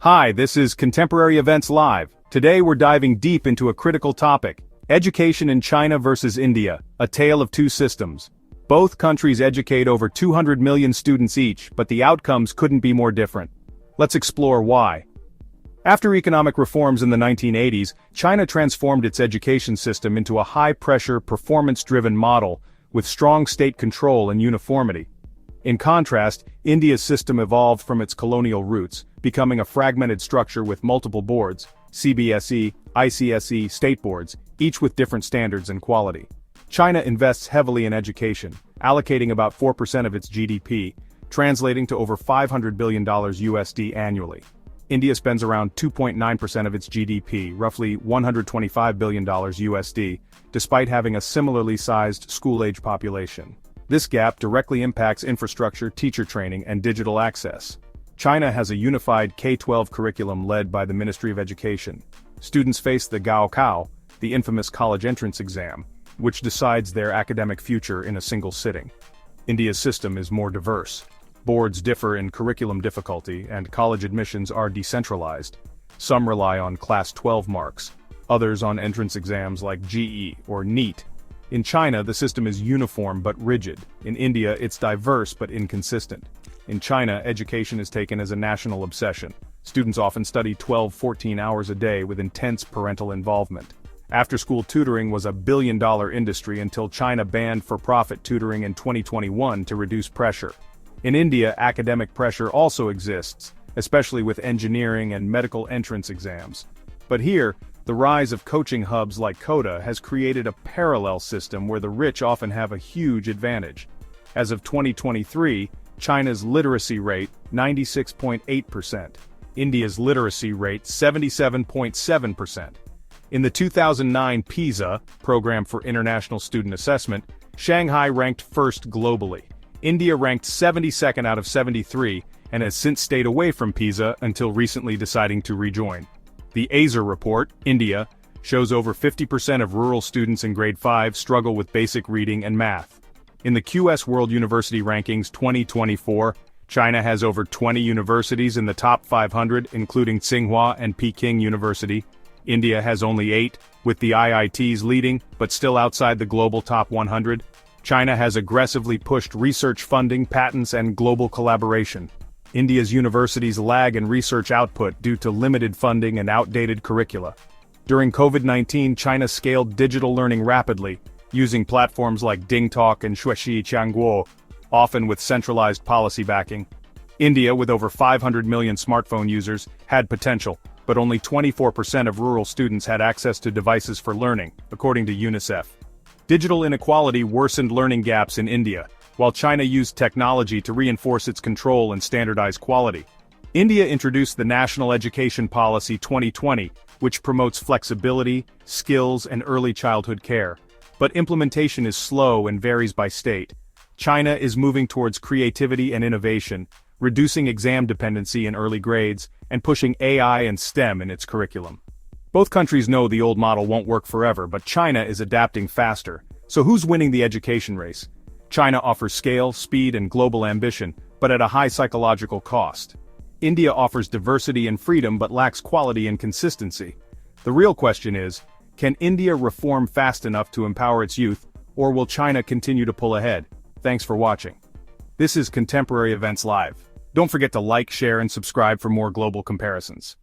Hi, this is Contemporary Events Live. Today we're diving deep into a critical topic: education in China versus India, a tale of two systems. Both countries educate over 200 million students each, but the outcomes couldn't be more different. Let's explore why. After economic reforms in the 1980s, China transformed its education system into a high-pressure, performance-driven model, with strong state control and uniformity. In contrast, India's system evolved from its colonial roots, becoming a fragmented structure with multiple boards: CBSE, ICSE, state boards, each with different standards and quality. China invests heavily in education, allocating about 4% of its GDP, translating to over $500 billion USD annually. India spends around 2.9% of its GDP, roughly $125 billion USD, despite having a similarly sized school-age population. This gap directly impacts infrastructure, teacher training, and digital access. China has a unified K-12 curriculum led by the Ministry of Education. Students face the Gaokao, the infamous college entrance exam, which decides their academic future in a single sitting. India's system is more diverse. Boards differ in curriculum difficulty, and college admissions are decentralized. Some rely on Class 12 marks, others on entrance exams like GE or NEET. In China, the system is uniform but rigid. In India, it's diverse but inconsistent. In China, education is taken as a national obsession. Students often study 12-14 hours a day with intense parental involvement. After-school tutoring was a billion-dollar industry until China banned for-profit tutoring in 2021 to reduce pressure. In India, academic pressure also exists, especially with engineering and medical entrance exams. But here, the rise of coaching hubs like Coda has created a parallel system where the rich often have a huge advantage. As of 2023, China's literacy rate, 96.8%. India's literacy rate, 77.7%. In the 2009 PISA, Program for International Student Assessment, Shanghai ranked first globally. India ranked 72nd out of 73, and has since stayed away from PISA until recently deciding to rejoin. The ASER report, India, shows over 50% of rural students in grade 5 struggle with basic reading and math. In the QS World University Rankings 2024, China has over 20 universities in the top 500, including Tsinghua and Peking University. India has only 8, with the IITs leading, but still outside the global top 100. China has aggressively pushed research funding, patents, and global collaboration. India's universities lag in research output due to limited funding and outdated curricula. During COVID-19, China scaled digital learning rapidly, using platforms like DingTalk and Shueshi Qiangguo, often with centralized policy backing. India, with over 500 million smartphone users, had potential, but only 24% of rural students had access to devices for learning, according to UNICEF. Digital inequality worsened learning gaps in India, while China used technology to reinforce its control and standardize quality. India introduced the National Education Policy 2020, which promotes flexibility, skills, and early childhood care. But implementation is slow and varies by state. China is moving towards creativity and innovation, reducing exam dependency in early grades, and pushing AI and STEM in its curriculum. Both countries know the old model won't work forever, but China is adapting faster. So who's winning the education race? China offers scale, speed, and global ambition, but at a high psychological cost. India offers diversity and freedom but lacks quality and consistency. The real question is, can India reform fast enough to empower its youth, or will China continue to pull ahead? Thanks for watching. This is Contemporary Events Live. Don't forget to like, share, and subscribe for more global comparisons.